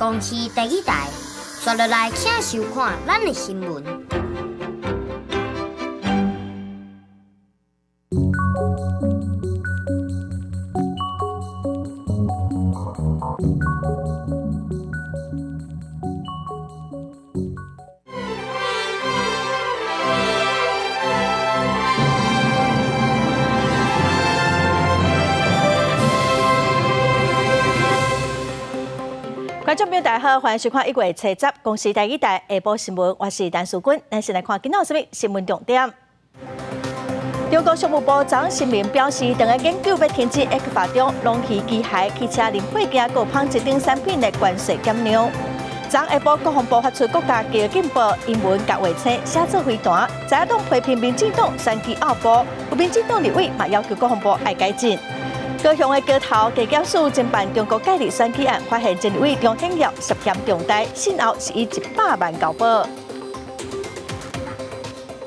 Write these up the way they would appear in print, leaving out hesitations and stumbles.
公视第一台，刷落来请收看咱的新闻。观众朋友大家好，欢迎收看1月7日公视第一台下晡新闻，我是陈淑君。咱先来看今仔什么新闻重点。中国商务部长声明表示，等个研究要停止 X 法中容器机械、汽车零配件、各纺织等产品的关税减量。昨下晡，国防部发出国家级警报，英文甲话称写作飞弹，在党批评民进党选举拗步，有民进党立委嘛要求国防部爱改进。高雄的街头地检署侦办中国介入选举案，发现前立委张显耀涉嫌重大，信后是以100万交保。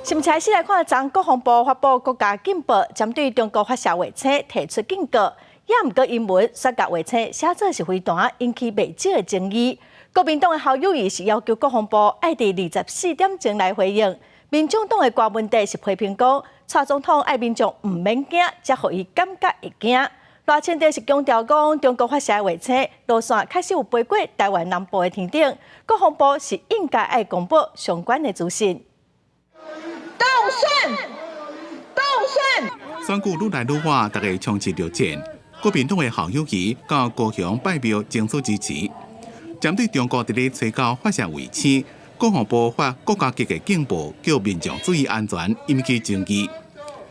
新闻先来看，昨国防部发布国家警报，针对中国发射卫星提出警告，也毋过英文说甲卫星写作是飞弹，引起未少的争议。国民党的侯友宜是要求国防部爱伫24点钟来回应。民众党的郭文哲是批评讲，蔡总统爱民众毋免惊，才互伊感觉会惊。赖清德是强调讲，中国发射卫星路线确实有飞过台湾南部的天顶，国防部是应该爱公布相关的资讯。动算！选举愈来愈晚，大家冲刺着战。国民党的侯友宜到高雄拜票争取支持。针对中国伫咧吹高发射卫星，国防部发国家级的警报，叫民众注意安全，引起争议。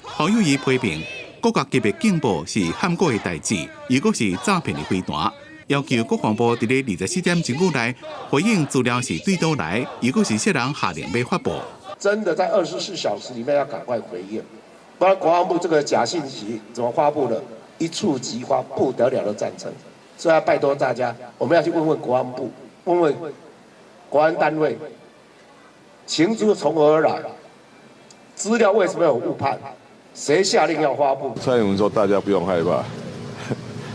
侯友宜批评国家级的警报是喊过的代志，如果是诈骗的飞弹，要求国防部伫咧24点钟内回应资料是对倒来，如果是些人下令要发布。真的在24小时里面要赶快回应，不然国防部这个假信息怎么发布的？一触即发，不得了的战争。所以要拜托大家，我们要去问问国防部，问问国安单位，情资从何而来？资料为什么有误判？谁下令要发布？蔡英文说大家不用害怕，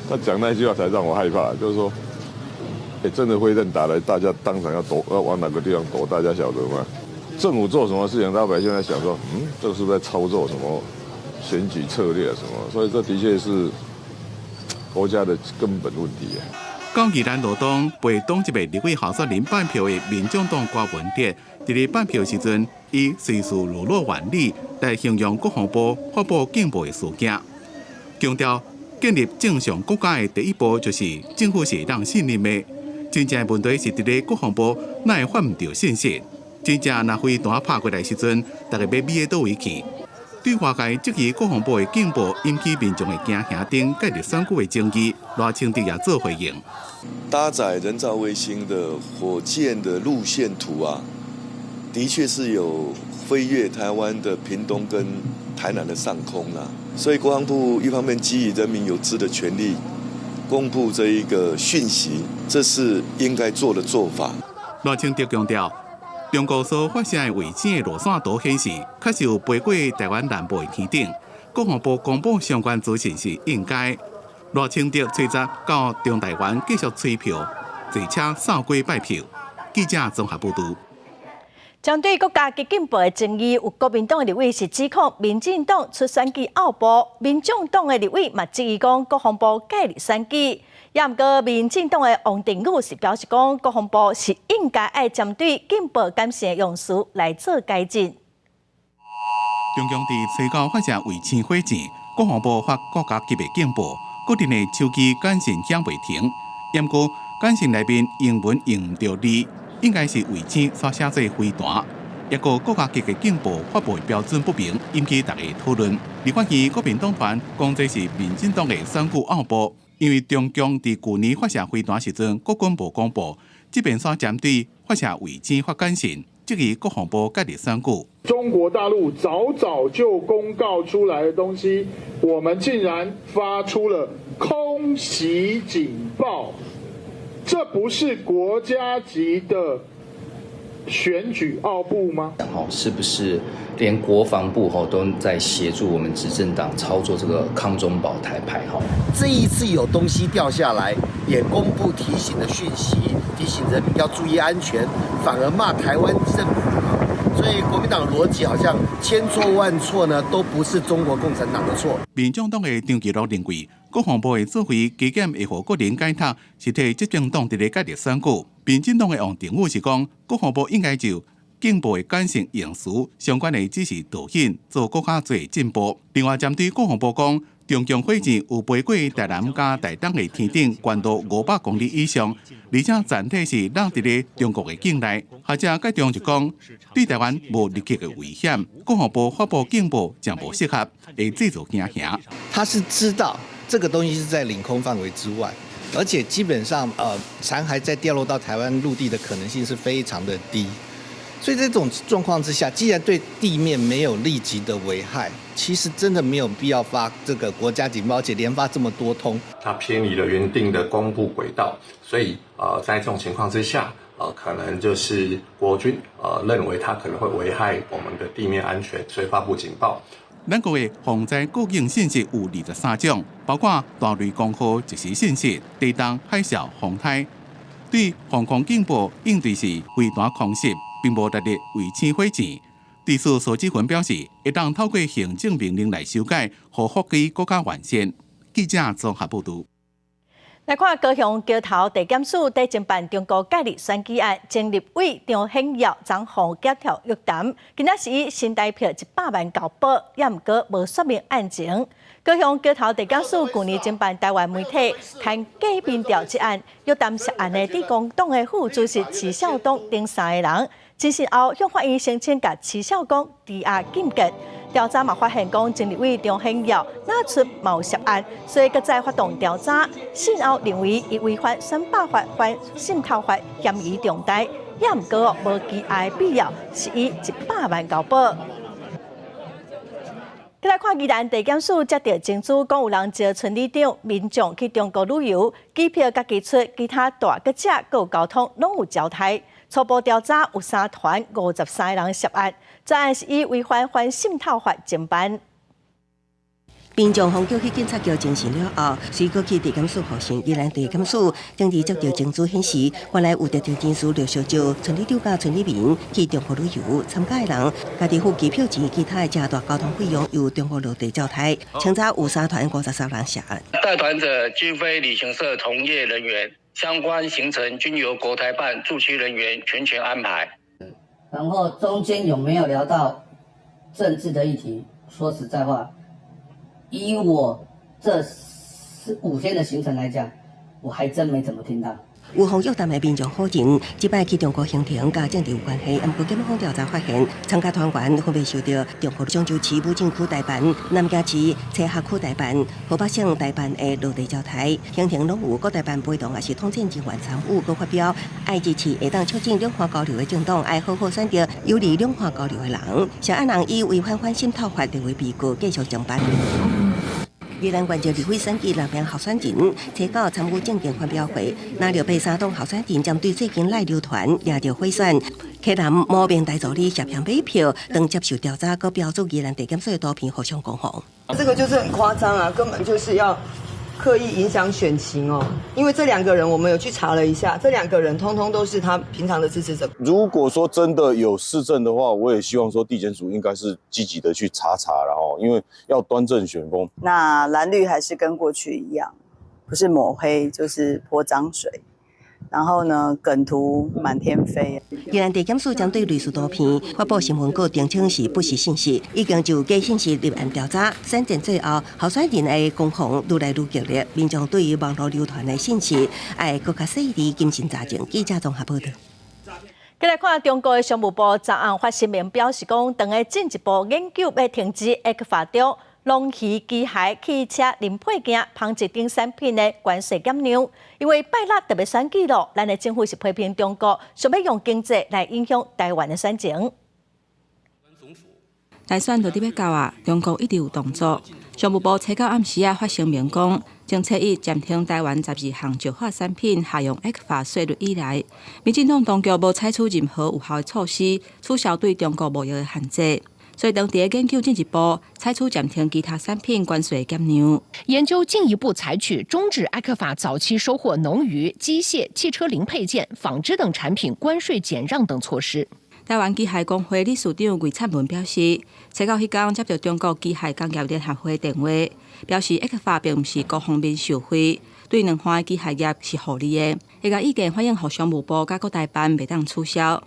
他讲那句话才让我害怕，就是说，真的会认打来，大家当场要躲，要往哪个地方躲，大家晓得吗？政府做什么事情，老百姓在想说，这个是不是在操作什么选举策略什么？所以这的确是国家的根本问题。到宜兰罗东被党籍的立委候选人办票的民众党郭文哲，伫咧办票时阵，以随事落落原理来形容国防部发布警报的事件，强调建立正常国家的第一步就是政府是让信任的。真正的问题是伫咧国防部哪会发唔到信息？真正若飞弹拍过来时阵，大家要美到倒位去？对外界质疑国防部的警报引起民众的惊吓等介入选举的争议，赖清德也做回应。搭载人造卫星的火箭的路线图啊，的确是有飞越台湾的屏东跟台南的上空啊，所以国防部一方面基于人民有知的权利，公布这一个讯息，这是应该做的做法。赖清德强调，中国所发射的卫星的路线图显示，确实有飞过台湾南部的天顶。国防部公布相关资讯是应该。赖清德随即到中台湾继续催票，坐车扫街拜票。记者综合报道。针对国家级警报的争议，有国民党的立委是指控民进党出选举拗步，民众党的立委嘛质疑讲国防部介入选举。也毋过，民进党的王定宇是表示讲，国防部是应该爱针对警报感性的用词来做改进。中共伫吹高发射卫星火箭，国防部发国家级的警报。固定的手机简讯响袂停，不过简讯内面英文用唔到字，应该是卫星所写做飞弹。一个国家级的警报发布标准不明，引起大家讨论。立法院国民党团讲这是民进党的选举拗步，因为中共伫去年发射飞弹时阵，国军部公布，这边所针对发射卫星发简讯，质疑国防部介入选举。中国大陆早就公告出来的东西，我们竟然发出了空袭警报，这不是国家级的选举奥步吗？是不是连国防部都在协助我们执政党操作这个康中保台牌？这一次有东西掉下来，也公布提醒的讯息，提醒人民要注意安全，反而骂台湾政府啊。所以国民党的逻辑好像千错万错呢，都不是中国共产党的错。民众党的张其禄认为，国防部的指挥基检会互国人解读，是替执政党伫咧家己选举。民进党的王定宇是讲，国防部应该就警部的感性用词相关的指示导引，做更加多进步。另外，针对国防部讲，中共火箭有飞过台南加台东的天顶，高度500公里以上，而且整体是落伫咧中国的境内。学者解中就讲，对台湾无立即的危险，国防部发布警报将无适合，会制造惊吓。他是知道这个东西是在领空范围之外，而且基本上残骸再掉落到台湾陆地的可能性是非常的低。所以这种状况之下，既然对地面没有立即的危害，其实真的没有必要发这个国家警报，而且连发这么多通。它偏离了原定的公布轨道，所以在这种情况之下，可能就是国军认为它可能会危害我们的地面安全，所以发布警报。咱国的防灾过境信息有23种，包括大类公告即时信息、地动、海啸、风台。对防空警报应对是飞弹空袭，并无特地为抢火箭。地处苏志芬表示，会当透过行政命令来修改，互法规更加完善。记者综合报道。来看高雄桥头地检署在侦办中国介入选举案，前立委张显耀昨访协调约谈，今仔是以新台票100万交保，也毋过无说明案情。高雄桥头地检署去年侦办台湾媒体看假民调这案，约谈涉案的地公党的副主席徐孝东等3个人，执行后向法院申请甲徐孝东羁押禁见。调查嘛发现讲，前立委张显耀拿出冒涉案，所以搁再发动调查。事后认为伊违反300法反渗透法嫌疑重大，也毋过无羁押的必要，是以100万交保。再来看宜兰地检署接到证据，讲有人招村里长、民众去中国旅游，机票甲寄出，其他大客车佮交通拢有交代。初步调查有3团53人涉案，这案是以违反反渗透法侦办。民众方叫去警察局证实了后，随过去地检署复审宜兰地检署，当时接到证据显示，原来有特定证书刘小招村里长甲村里民去中国旅游，参加的人家己付机票钱，其他的加大交通费用由中国落地交代。清查有3团53人涉案。带团者均非旅行社从业人员。相关行程均由国台办驻区人员全权安排。然后中间有没有聊到政治的议题？说实在话，以我这5天的行程来讲，我还真没怎么听到。有访约谈的民众否认，即摆去中国行程甲政治有关系。不过检方调查发现，参加团员分别受到中国漳州市武进区台办、南京市车客区台办、河北省台办的落地交代，行程拢有各台办陪同，也是统战人员参与。佮发表爱支持会当促进两岸交流的政党，爱好好选择有利两岸交流的人。涉案人以违反反渗透法列为被告，继续侦办。宜兰县立委选举6名候选人提告参与政见发表会，拿着被3党候选人针对最近赖流团赢着贿选，溪南某名大助理涉嫌买票，当接受调查，佮标注宜兰地检署的图片互相攻防。这个就是很夸张啊，根本就是要刻意影响选情哦。因为这2个人我们有去查了一下，这2个人通通都是他平常的支持者。如果说真的有事证的话，我也希望说地检署应该是积极的去查，然后因为要端正选风。那蓝绿还是跟过去一样，不是抹黑就是泼脏水。然后呢，梗图满天飞。宜兰地检署针对类似图片发布新闻稿，澄清是不实信息，已经就假信息立案调查。审检最后，候选人的攻防愈来愈激烈，民众对于网络流传的信息，爱更加细致谨慎查证。记者综合报道。再来看中国的商务部昨暗发声明表示，讲等下进一步研究要停止 X 法中龙鱼、机械、汽车、零配件、纺织等产品的关税减量，因为拜六特别选举咯，咱的政府是批评中国想要用经济来影响台湾的选情。大选就伫要到啊，中国一直有动作。商务部初到暗时发声明讲，政策以暂停台湾12项石化产品下用 X 法税率以来，民进党当局无采取任何有效的措施，取消对中国贸易的限制。所以当地研究进一步采取暂停其他产品关税减量，研究进一步采取终止艾克法早期收获农渔、机械、汽车零配件、纺织等产品关税减让等措施。台湾机械工会理事长魏灿文表示，初到迄天接到中国机械工业联合会电话，表示艾克法并不是各方面受惠，对两方的机械业是互利的，会甲意见反映互商务部甲各台办袂当取消。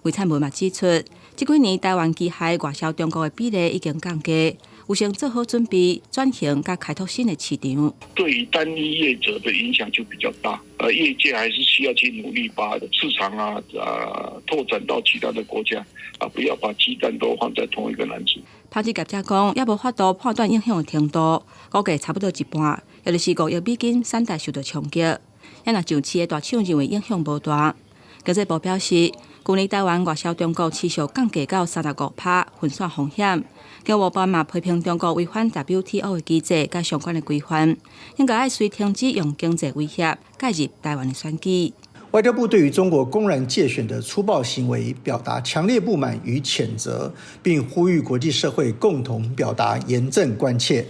魏灿文嘛指出，这几年台湾机械外销中国的比例已经降低，有先做好准备转型甲开拓新的市场。对于单一业者的影响就比较大，业界还是需要去努力把市场拓展到其他的国家不要把鸡蛋都放在同一个篮子。抛弃业者讲，也无法度判断影响的程度，估计差不多一半，也就是5亿美金3代受到冲击。也若上市的大厂认为影响无大。经济部表示，去年台湾外销中国持续降价到35%，分散风险。经务部嘛批评中国违反 WTO 的机制甲相关的规范，应该按随停止用经济威胁介入台湾的选举。外交部对于中国公然介选的粗暴行为表达强烈不满与谴责，并呼吁国际社会共同表达严正关切。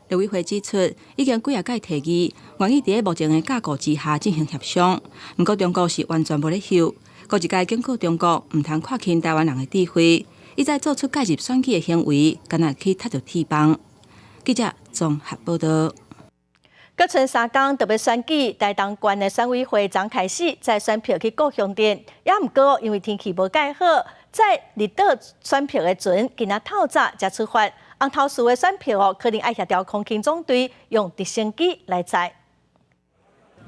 陆委会指出，已经几届提议，愿意在目前的架构之下进行协商。不过，中国是完全无咧休，各一届警告中国唔通看轻台湾人的智慧，一再做出介入选举的行为，干那去踢到铁棒。记者综合报道。搁剩3天，特别选举，台东县的选委会昨开始在选票去各乡镇，也毋过因为天气无介好，在日倒选票的阵，今仔透早才出发。红头市的选票可能要协调空勤总队用直升机来载。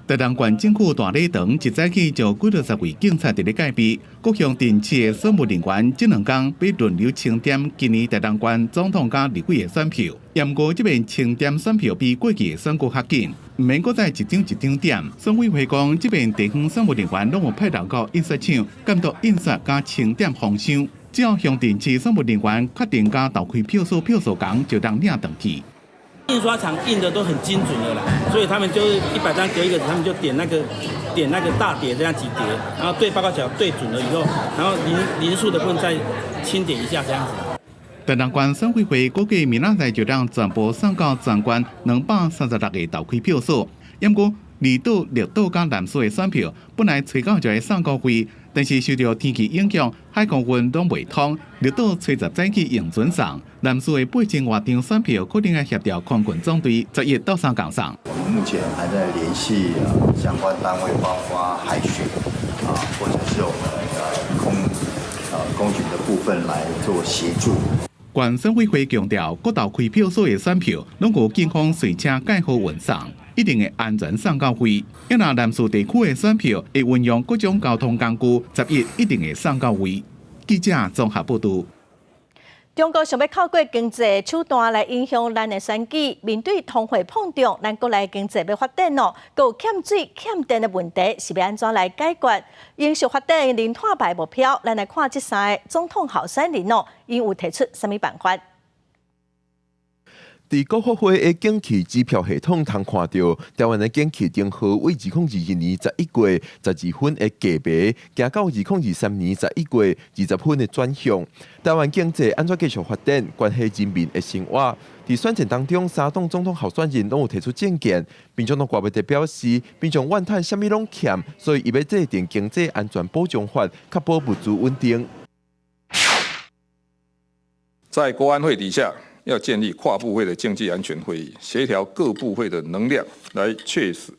台东县政府大礼堂一早起就几60位警察伫咧戒备，各乡镇市的选务人员这2天被轮流清点今年台东县总统甲立委的选票。不过这边清点选票比过去的选举较紧，唔免搁再一张一张点。选委会讲，这边地方选务人员拢有派到印刷厂监督印刷加清点方向。只要乡镇市选务人员确定甲投开票数同，就当领回去。印刷厂印的都很精准的啦，所以他们就是100张隔一个，他们就点那个大叠这样几叠，然后对报告角对准了以后，然后零数的部分再轻点一下这样子。台东县选委会估计明仔载就让全部送到全县236个投开票数。不过，离岛、绿岛甲南势的选票本来初九就会送到位，但是受到天气影响，海空运拢未通。绿岛初10早起用准送，南势的800外张选票可能要协调空军总队11到3港送。我们目前还在联系相关单位，包括海巡或者是我们空军的部分来做协助。县选委会强调，各投开票所的选票拢有警方随车介好运送，一定会安全送到位。若南势地区的选票会运用各种交通工具，11一定会送到位。记者综合报道。中国想要透过经济手段来影响咱的选举，面对通货膨胀，咱国内经济要发展咯，还有欠水、欠电的问题，是要安怎来解决？延续发展零碳排目标，咱来看这3个总统候选人咯，因有提出什么办法？伫国发会的景气支票系统通看到，台湾的景气订号为2022年11月12分的价别，行到2023年11月20分的转向。台湾经济安怎继续发展，关系人民的生活。伫选战当中，3党总统候选人拢有提出政见，民众党国会代表示，民众怨叹啥物拢欠，所以伊要制定经济安全保障法，确保物资稳定。在国安会底下，要建立跨部会的经济安全会议，协调各部会的能量，来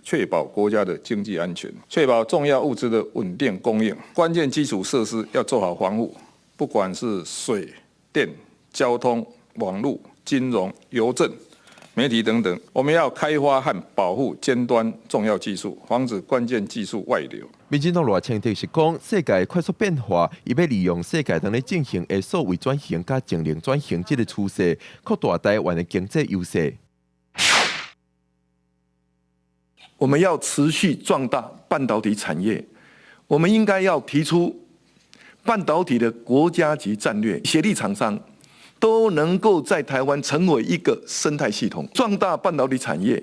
确保国家的经济安全，确保重要物资的稳定供应。关键基础设施要做好防护，不管是水电、交通、网络、金融、邮政、媒体等等，我们要开发和保护尖端重要技术，防止关键技术外流。民进党热清的是讲，世界快速变化，伊要利用世界当咧进行的数位转型甲净零转型这个趋势，扩大台湾的经济优势。我们要持续壮大半导体产业，我们应该要提出半导体的国家级战略，协力厂商都能够在台湾成为一个生态系统，壮大半导体产业，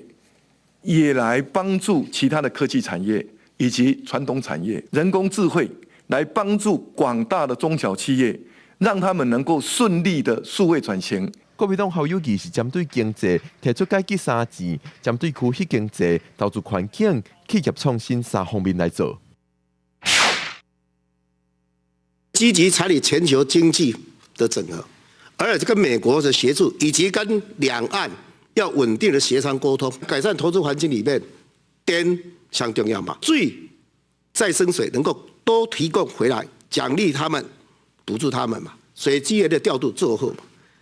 也来帮助其他的科技产业以及传统产业，人工智慧来帮助广大的中小企业让他们能够顺利的数位转型。国民党侯友宜是针对经济提出改革3字，针对区域经济、投资环境、企业创新3方面来做。积极参与全球经济的整合，而且跟美国的协助，以及跟两岸要稳定的协商沟通，改善投资环境里面，电相重要嘛，水、再生水能够都提供回来，奖励他们，补助他们嘛，水资源的调度做好嘛。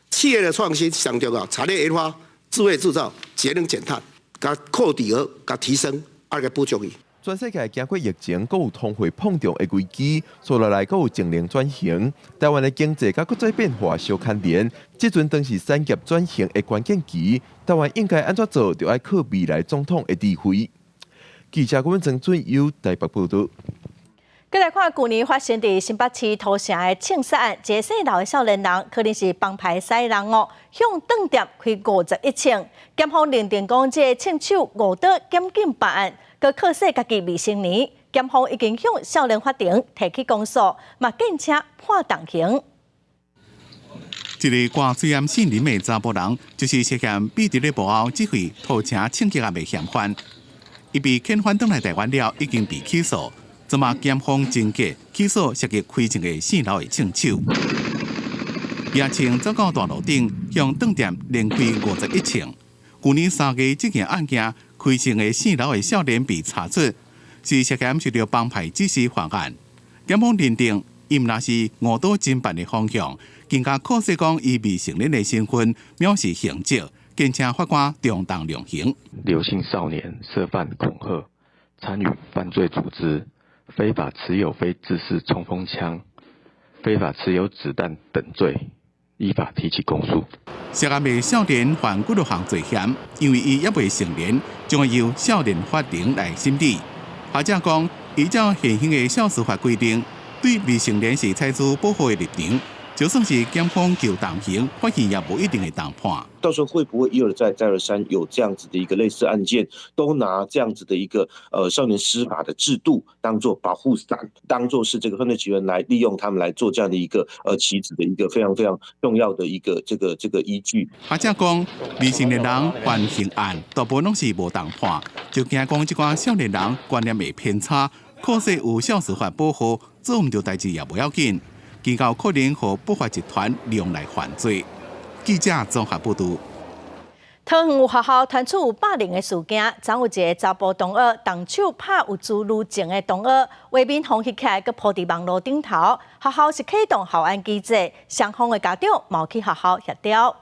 企业的创新上重要，产业研发、智慧制造、节能减碳，甲扣底额、甲提升，个补助伊。全世界经过疫情，佮有通货膨胀的危机，所落来佮有净零转型。台湾的经济甲国际变化相牵连，即阵当是产业转型的关键期。台湾应该安怎做，就要靠未来总统的智慧。记者郭文正准由台北报道。再来看去年发生伫新北市土城的枪杀案，一个姓刘的少年人可能是帮派使人哦，向饭店开51枪。检方认定讲，这个枪手误导检警办案，佮靠说家己未成年。检方已经向少年法庭提起公诉，嘛建请判重刑。一个挂水暗姓林的查甫人，就是涉嫌秘伫咧幕后指挥土城枪击案的嫌犯。伊被遣返返来台湾了，已经被起诉。昨嘛检方侦结起诉涉及开枪的姓刘的枪手，也请走到大路顶向饭店连开51枪。去年3月这件案件，开枪的姓刘的少年被查出是涉嫌受到帮派指使犯案。检方认定伊毋若是误导侦办的方向，更加考试讲伊未成年的身份藐视刑责，建请法官重重量刑。刘姓少年涉犯恐吓、参与犯罪组织、非法持有非制式冲锋枪、非法持有子弹等罪，依法提起公诉。涉案的少年犯几多项罪嫌，因为伊也未成年，将会由少年法庭来审理。学者讲，依照现行的少司法规定，对未成年是采取保护的立场。就算是检方求重刑，法院也无一定会重判。到时候会不会一而再再而三有这样子的一个类似案件，都拿这样子的一个少年司法的制度当做保护伞，当做是这个犯罪集团来利用他们来做这样的一个棋子的一个非常非常重要的一个这个依据。学者讲，未成年人犯刑案大部分拢是无重判，就惊讲这款少年人观念会偏差，可惜有少司法保护，做唔到代志也无要紧。更高可能和不法集团利用来犯罪。记者综合报道。桃园有学校传出有霸凌的事件，昨有一个查甫同学动手拍有自女情的同学，画面放翕起来，佮铺伫网络顶头。学校是启动校安机制，双方的家长冇去学校协调。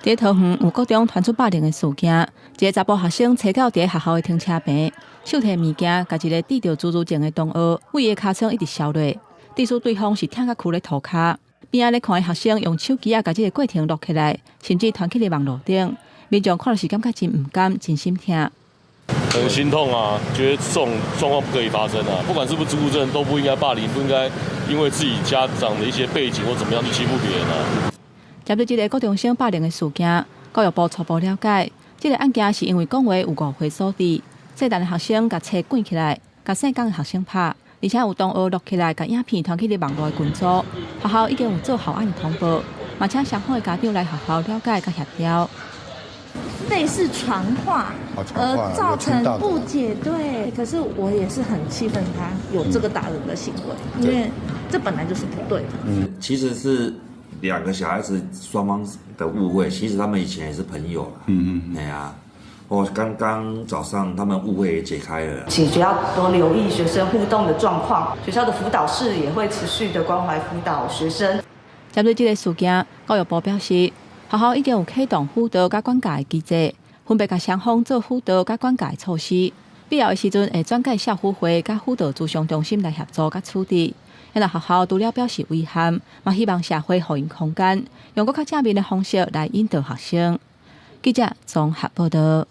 在桃园有各种传出霸凌的事件，一个查甫学生找到伫学校的停车坪，手提物件，甲一个滴着自女情的同学，为伊的尻川一直烧落。指出对方是疼甲哭咧涂骹，边仔咧看的学生用手机甲这个过程录起来，甚至传去咧网络顶，民众看了是感觉真唔甘、真心疼。很心痛啊，觉得这种状况不可以发生啊！不管是不是自顾症，都不应该霸凌，不应该因为自己家长的一些背景或怎么样去欺负别人啊。针对这个高中生霸凌的事件，教育部初步了解，这个案件是因为讲话有误会所致，细汉的学生甲册卷起来，甲细讲的学生拍。而且有同学录起来，把影片传去咧网络的群组，学校已经有做校安的通报，嘛请双方的家长来学校了解甲协调。类似传话，造成误解，对。可是我也是很气愤他有这个打人的行为，因为这本来就是不对的。其实是两个小孩子双方的误会，其实他们以前也是朋友了。哎呀。刚刚早上他们误会也解开了，请学校多留意学生互动的状况，学校的辅导室也会持续的关怀辅导学生。针对这个事件，教育部表示，学校已经有启动辅导甲管教的机制，分别甲双方做辅导甲管教的措施，必要的时阵会转介校辅会甲辅导咨询中心来协助甲处理。因为学校除了表示遗憾，嘛希望社会给予空间，用更较正面的方式来引导学生。记者综合报道。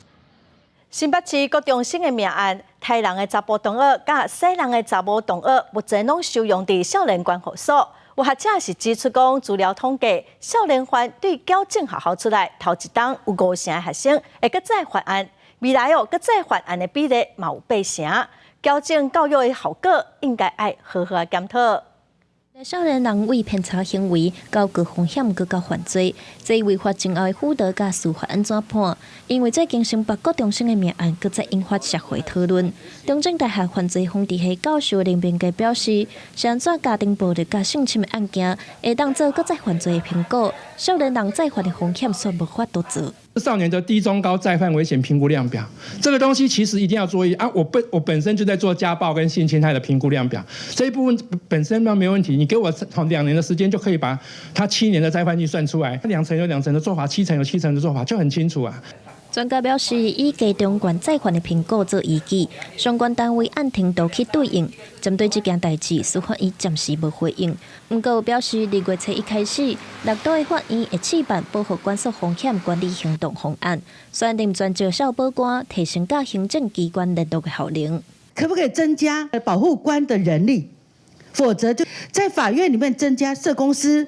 新北市高中生的命案，台人的查甫同学甲西人的查某同学，目前拢收容伫少年监护所。有学者是指出讲，资料统计，少年犯对矫正学校出来头一档有5成的学生会搁再犯案，未来搁再犯案的比例嘛有8成。矫正教育的效果应该爱好好检讨。少年人为偏差行为、高高风险、高高犯罪，这违法前后的辅导甲司法安怎判？因为这经新北高中生的命案，搁再引发社会讨论。中正大学犯罪防治系教授林炳基表示，安怎家庭暴力甲性侵的案件，会当做搁再犯罪的评估，少年人再犯的风险却无法度做。少年的低、中、高再犯危险评估量表，这个东西其实一定要做啊！我本身就在做家暴跟性侵害的评估量表，这一部分本身呢没问题。你给我2年的时间就可以把他7年的再犯率算出来，2层有2层的做法，7层有7层的做法，就很清楚啊。专家表示，以家中管再犯的评估做依据，相关单位按程度去对应。针对这件代志，司法院暂时无回应。不过表示，2月初一开始，6都的法院会试办保护管束风险管理行动方案，选定专招少保官，提升甲行政机关联络的效能。可不可以增加保护官的人力？否则就在法院里面增加社工师，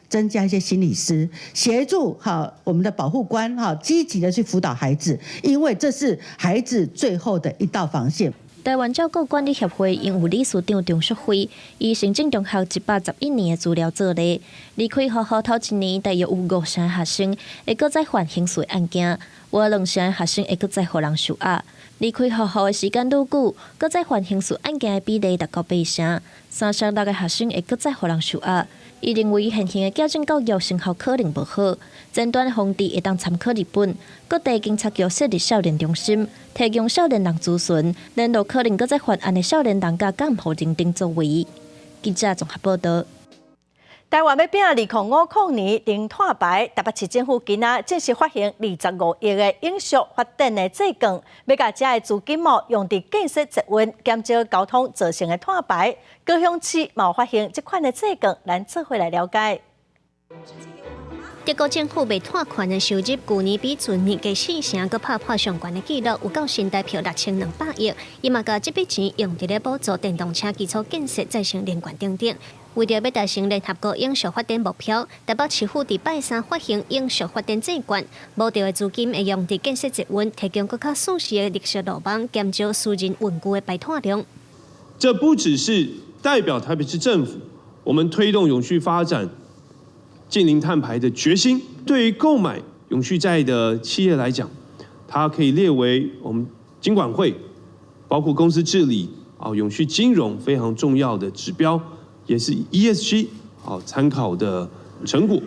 增加一些心理师，协助我们的保护官积极的去辅导孩子，因为这是孩子最后的一道防线。台湾照顾管理协会应有理事长钟淑慧，以行政中学111年的资料做例，离开学校头1年，大约有5成学生会搁再犯刑事案件，有2成学生会搁再互人受压。离开学校的时间愈久，搁再犯刑事案件的比例达到8成，3成6个学生会搁再互人受压。伊认为现行的矫正教育成效可能无好，前端防治会当参考日本各地警察局设立少年中心，提供少年人咨询，联络可能搁再犯案的少年人甲监护认定作为。记者综合报道。台湾要拼2050年零碳排，台北市政府今仔正式发行25亿的永续发展的债券，要甲这的资金用伫建设捷运、减少交通造成的碳排。高雄市嘛有发行这款的债券，咱做伙来了解。德国政府为碳权的收入，去年比前年加4成，佮打破上悬的纪录，有够新台币6200亿。伊嘛甲这笔钱用伫咧补助电动车基础建设、再生能源等等。为着要达成联合国永续发展目标，台北市府伫拜三发行永续发展债券，募到的资金会用伫建设捷运，提供更较舒适的绿色路网，减少私人运具的排碳量。这不只是代表台北市政府我们推动永续发展、净零碳排的决心。对于购买永续债的企业来讲，它可以列为我们金管会包括公司治理永续金融非常重要的指标。也是 ESG 参考的成果。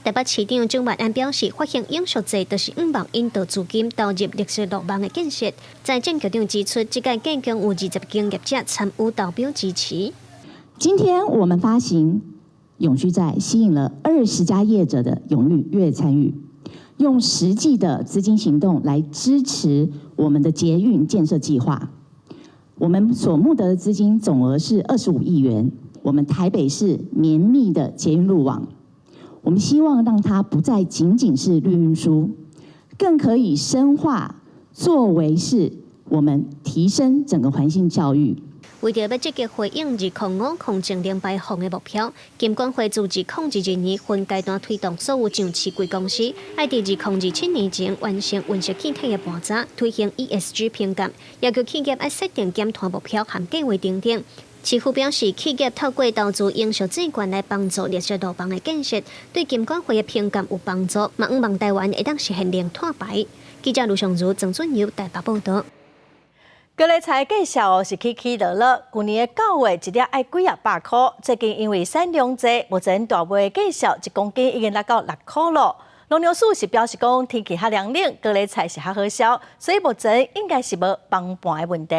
台北市长蒋万安表示，发行永续债就是希望引导资金投入绿色路网的建设。财政局长指出，这届建共有20间业者参与投标支持。今天我们发行永续债，吸引了20家业者的踊跃参与，用实际的资金行动来支持我们的捷运建设计划。我们所募得的资金总额是25亿元。我们台北市绵密的捷运路网，我们希望让它不再仅仅是绿运输，更可以深化作为是我们提升整个环境教育。为着要积极回应2050净零排放的目标，金管会自2022年分阶段推动所有上市贵公司，要伫2027年前完成温室气体的盘查，推行 ESG 评鉴，要求企业要设定减碳目标和计划等等。市府表示，企业透过投资永续债券来帮助绿色路网的建设，对金管会的评鉴有帮助，嘛希望台湾会当实现零碳排。记者卢尚如、郑准佑台北报道。高丽菜价格是起起落落，去年的9月一粒要几啊百块，最近因为产量多，目前大卖的价格1公斤已经来到6块了。农粮署是表示讲，天气较凉冷，高丽菜是较好销，所以目前应该是无崩盘的问题。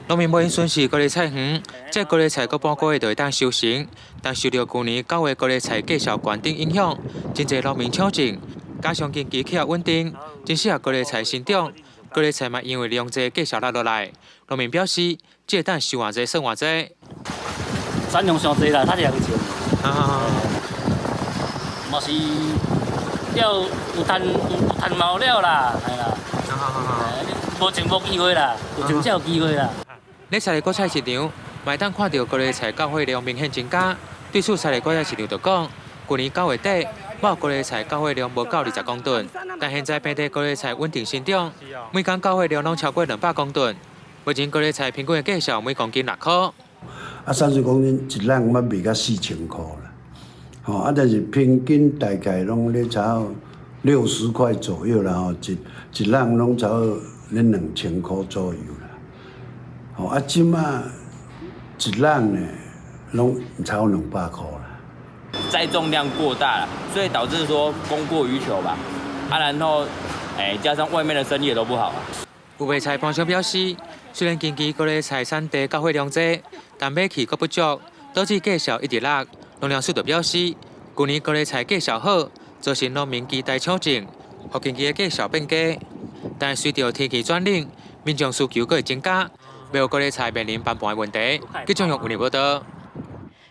农民买顺是高丽菜园，这高丽菜过半个月就会当收成，但受到去年9月高丽菜价格悬顶影响，真侪农民抢进，加上经济气候稳定，真适合高丽菜生长。高丽菜嘛因为量济价格落来，农民表示，这等收偌济算偌济。产量上济啦，较良钱。嘛是了有赚毛了啦，系啦。无情无机会啦，有情才有机会啦。咧菜果菜市场，卖当看到高丽菜交货量明显增加。对此，菜果菜市场就讲，去年9月底，某高丽菜交货量无到20公吨，但现在本地高丽菜稳定生长，每天交货量拢超过200公吨。目前高丽菜平均的价格每公斤6块。30公斤一人要卖到4000块啦，吼但是平均大概拢咧差60块左右啦，吼一人拢差咧2000块左右啦，即马一人呢拢差200块啦。载重量过大了，所以导致说供过于求吧，然后加上外面的生意也都不好。有卖菜帮商表示，虽然近期各类菜产地交货量济，但买气阁不足，导致价销一直落。农粮署就表示，去年各类菜价销好，造成农民期待抢种，互近期的价销变低。但随着天气转冷，民众需求阁会增加，未有各类菜面临翻盘的问题。记者用报道。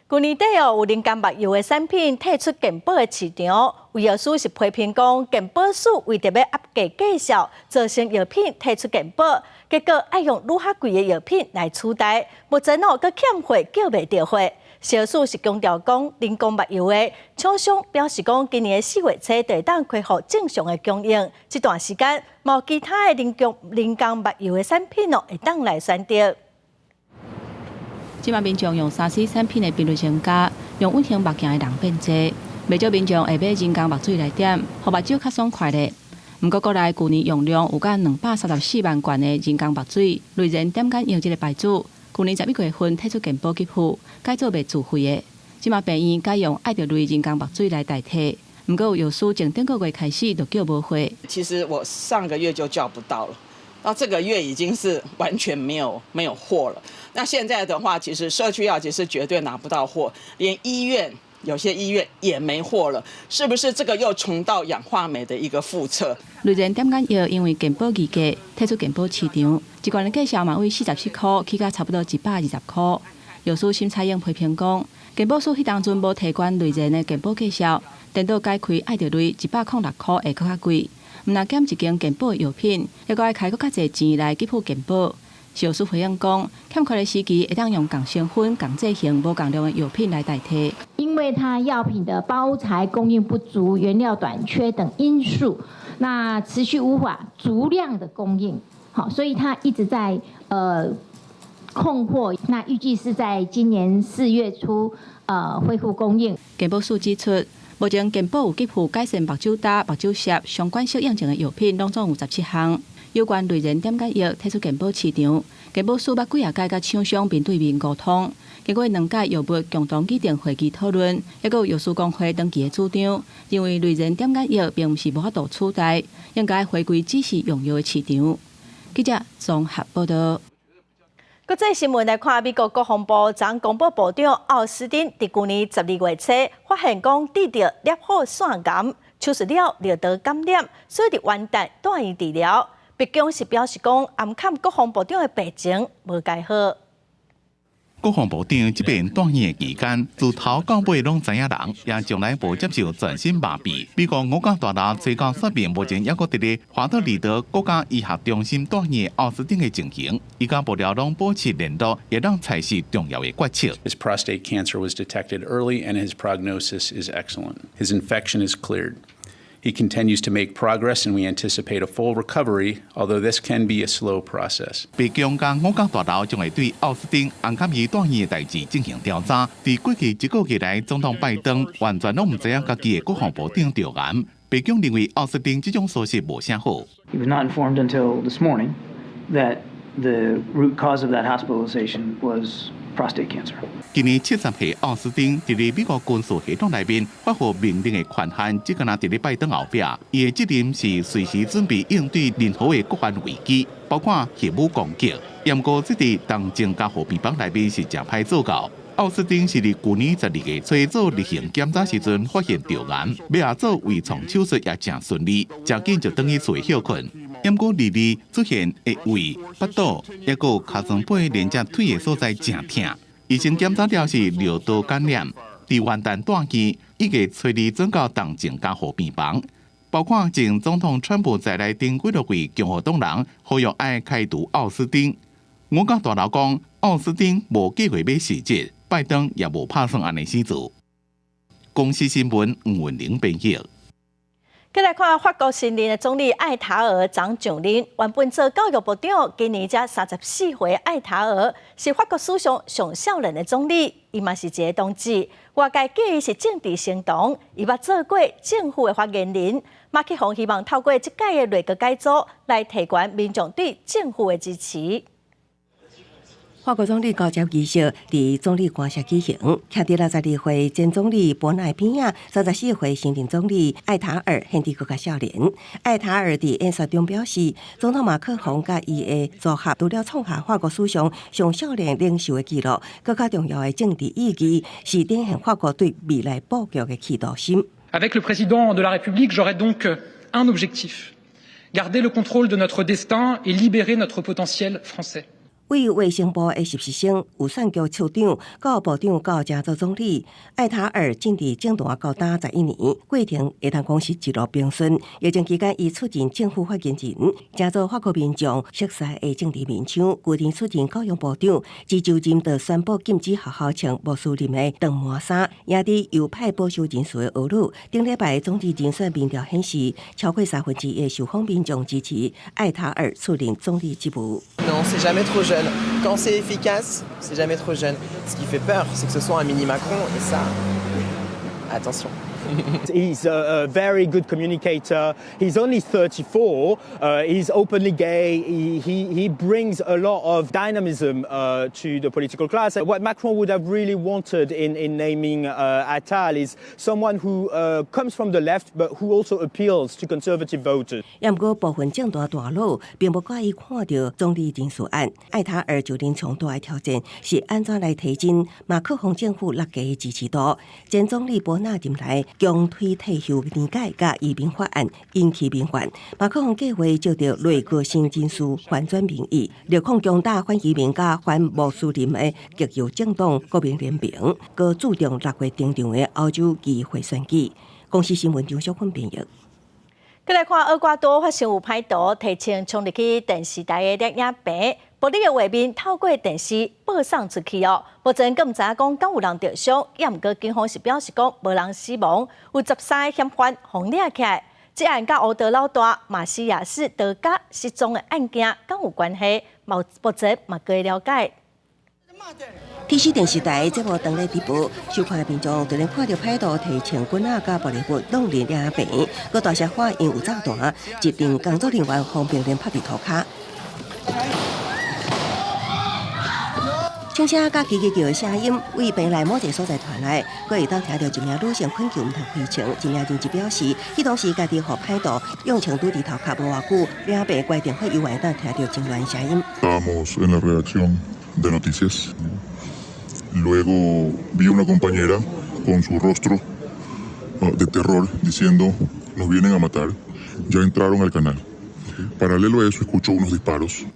去年底有人工目油的产品退出健保的市场，有药师是批评讲，健保署为着要压价价销，造成药品退出健保，结果爱用愈较贵的药品来取代，目前阁欠货叫袂到货。药师是强调讲，人工目油的厂商表示讲，今年4月初就会当恢复正常的供应，这段时间无其他的人工目油的产品会当来选择。即马民众用3C 产品的频率增加，用稳型目镜的人变多，未少民众会买人工目水来点，互目睭较爽快咧。不过，国内去年用量有甲234万罐的人工目水，瑞仁点眼药这个牌子，去年11月份退出健保给付，改做卖自费的。即马病院改用爱德瑞人工目水来代替。不过有药师从顶个月开始就叫无货。其实我上个月就叫不到了。到这个月已经是完全没有货了。那现在的话，其实社区药局是绝对拿不到货，连有些医院也没货了。是不是这个又重蹈氧化镁的一个覆辙？瑞仁点眼药因为健保议价退出健保市场，一罐的价销嘛为47块起到差不多120块。药师沈彩英批评讲，健保署迄当阵无提管瑞仁的健保价销，等到改开爱德瑞106块会更较贵。毋但减一间健保的药品，还阁爱开阁较侪钱来给付健保。药师回应讲，欠缺的时期会当用共成分、共剂型、无共量的药品来代替。因为它药品的包材供应不足、原料短缺等因素，那持续无法足量的供应，好，所以它一直在控货。那预计是在今年4月初恢复供应。健保署指出，目前健保有给付改善目睭焦、目睭涩相关适应症的药品，拢总有17项。有关瑞仁点眼药退出健保市场，健保署捌几届甲厂商面对面沟通，经过2届药物共同议定会议讨论，还有药师工会长期的主张，认为瑞仁点眼药并不是无法度取代，应该回归只是用药的市场。记者综合报道。国际新闻来看，美国国防部长公布部长奥斯汀伫去年12月初发现讲得到裂火腺癌，手术了尿道感染，所以伫元旦住院治疗。白宫是表示讲，暗砍国防部长的病情无改好。国防部长这边住院的期间，自头到尾拢知影人，也从来无接受全身麻痹。美国五角大楼最高说明，目前抑阁伫咧华特里德国家医学中心住院奥斯汀的情形，伊甲幕僚拢保持联络，也让采取重要的决策。His prostate cancer was detected early, and his prognosis is excellent. His infection is cleared. He continues to make progress, and we anticipate a full recovery, although this can be a slow process. 白宫甲五角大楼将会对奥斯汀暗砍伊住院的代志进行调查。伫过去1个月来，总统拜登完全拢唔知影家己的国防部长着癌。白宫认为奥斯汀这种消息无啥好。He was not informed until this morning that the root cause of that hospitalization was prostate cancer. 今年70岁奥斯汀伫咧美国军事系统内面发布命令的权限，只敢若伫咧拜登后壁，伊的责任是随时准备应对任何的国安危机，包括核武攻击。严格这伫东正甲和平邦内面是正歹做到。奥斯汀是伫去年12月初做例行检查时阵发现着癌，要做微创手术也正顺利，真紧就等于厝休困。严过日日出现的胃、腹肚，抑个尻川背连接腿的所在正痛。医生检查了是尿道感染，伫元旦短期1月初2转到东正甲和平邦，包括前总统川普在内等几多位共和党人呼吁爱开除奥斯汀。五角大楼讲，奥斯汀无计划要辞职，拜登也无打算安尼死做。公司新闻吴文玲编译。再来看法国新任的总理艾塔尔长上任，原本做教育部长，今年才34岁。艾塔尔是法国史上上少年的总理，伊嘛是一个同志。外界记伊是政治行动，伊捌做过政府的发言人。马克宏希望透过这届的内阁改组，来提悬民众对政府的支持。法国总理交接仪式伫总理官舍举行，徛伫62岁前总理博纳边仔，34岁新任总理艾塔尔显得更加少年。艾塔尔伫演说中表示，总统马克宏甲伊的组合除了创下法国史上上少年领袖的纪录，更加重要的政治意义是展现法国对未来布局的企图心。Avec le président de la République, j'aurai donc un objectif: garder le contrôle de notre destin et libérer notre potentiel français. 为卫生部的实习生、有产局处长、教育部长到加州总理艾塔尔进伫政坛高达11年，过程会当讲是一路平顺。疫情期间，伊出任政府发言人，加州法国民众熟悉的政治面相。旧年出任教育部长，自就任就宣布禁止学校穿穆斯林的长毛衫，也伫右派保守人士的恶女。顶礼拜总理人选民调显示，超过1/3的受访民众支持艾塔尔出任总理职务。Non, c'est jamais trop jeune. Quand c'est efficace, c'est jamais trop jeune. Ce qui fait peur, c'est que ce soit un mini Macron, et ça, attention. He's a very good communicator. He's only 34. He's openly gay. He brings a lot of dynamism to the political class. What Macron would have really wanted in naming Attal is someone who comes from the left, but who also appeals to conservative voters. 不过部分政党大佬并不介意看到总理人选案。艾塔尔就任上大的挑战是安怎来提振马克宏政府落家的支持度。前总理博纳任来。强推退休年改甲移民法案引起民怨，马克宏计划借着内阁新人事反转民意，力抗强大反移民甲反穆斯林的极右政党国民联盟，佮注重6月登场的欧洲议会选举。公司新闻张小坤编译。再来看厄瓜多发生有歹徒提前冲入去电视台的录影棚。玻璃的画面透过电视播送出去哦，目前佫唔知影讲敢有人受伤，也毋过警方是表示讲无人死亡，有13个嫌犯互抓起来。这案甲乌德老大马西亚斯德加失踪的案件敢有关系？目前嘛可以了解。电视台节目当日直播，收看的民众突然看到歹徒提枪棍仔甲玻璃物弄入影棚，佮大声喊因有炸弹，一定工作人员方便连拍伫涂骹。枪声甲叽叽叫的声音，为棚内某一个所在传来，佫会当听到一名女性困求毋通开枪。一名人质表示，迄当时家己互歹徒用枪拄伫头壳无偌久，两边关电话以外，当听到惊乱声音。Estábamos en la redacción de noticias. Luego vi una compañera con su rostro de terror diciendo, nos vienen a matar. Ya entraron al canal. Paralelo a eso escucho unos disparos.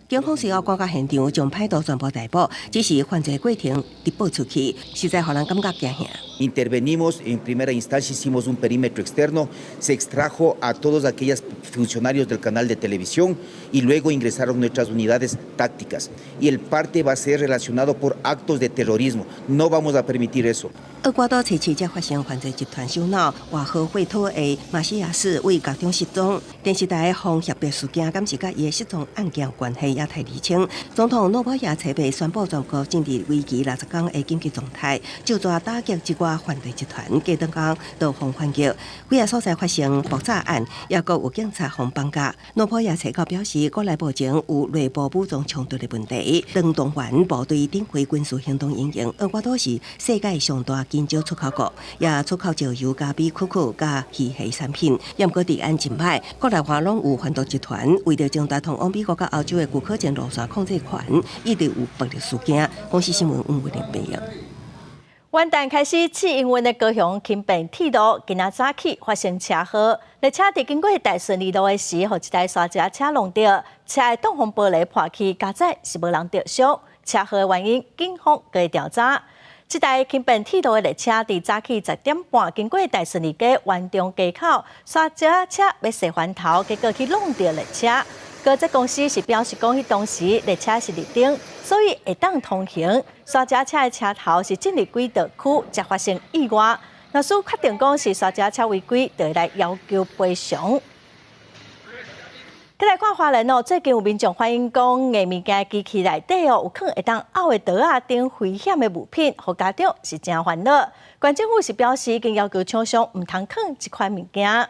警方随后赶到现场，将歹徒全部逮捕，只是犯罪过程直播出去，实在让人感觉惊吓。Intervenimos en primera instancia, hicimos un perímetro externo, se extrajo a todos aquellos funcionarios del canal de televisión y luego ingresaron nuestras unidades tácticas. Y el parte va a ser relacionado por actos de terrorismo. No vamos a permitir eso. 厄瓜多初才发生犯罪集团首脑外号惠托的马西亚斯为各种失踪，电视台的风协别事件，敢是甲伊的失踪案件有关系，也太厘清。总统诺保亚采被宣布全国政治危机60天的紧急状态，就抓打击一寡犯罪集团，加登讲刀锋反击，几个所在发生爆炸案，也各有警察互绑架。诺保亚采告表示，国内目前有内部武装冲突的问题，当动员部队展开军事行动应用。厄瓜多是世界上大金蕉出口国，也出口石油、咖啡、可可、甲鱼虾产品。也毋过治安真歹，国内外拢有贩毒集团为了将达通往美国甲欧洲的古可前路线控制权，一直有暴力事件。公司新闻吴伟玲编译。元旦开始试营运的高雄轻便铁路，今仔早起发生车祸，列车伫经过大顺利路的时，互一台沙石车弄到，车的挡风玻璃破去，加载是无人着伤。车祸的原因，警方在调查。这台轻便铁路的列车伫早起10点半经过大顺利街湾中街口，沙石车要驶翻头，结果去弄到列车。高捷公司是表示讲，迄当时列车是绿灯，所以会当通行。沙石车的车头是进入轨道区，才发生意外。若是确定讲是沙车车违规，就会来要求赔偿。再来看华人最近有民众反映讲，艺物件机器内底有可能会当凹的刀啊等危险的物品，互家长是真烦恼。县政府是表示，已经要求厂商唔通放这款物件。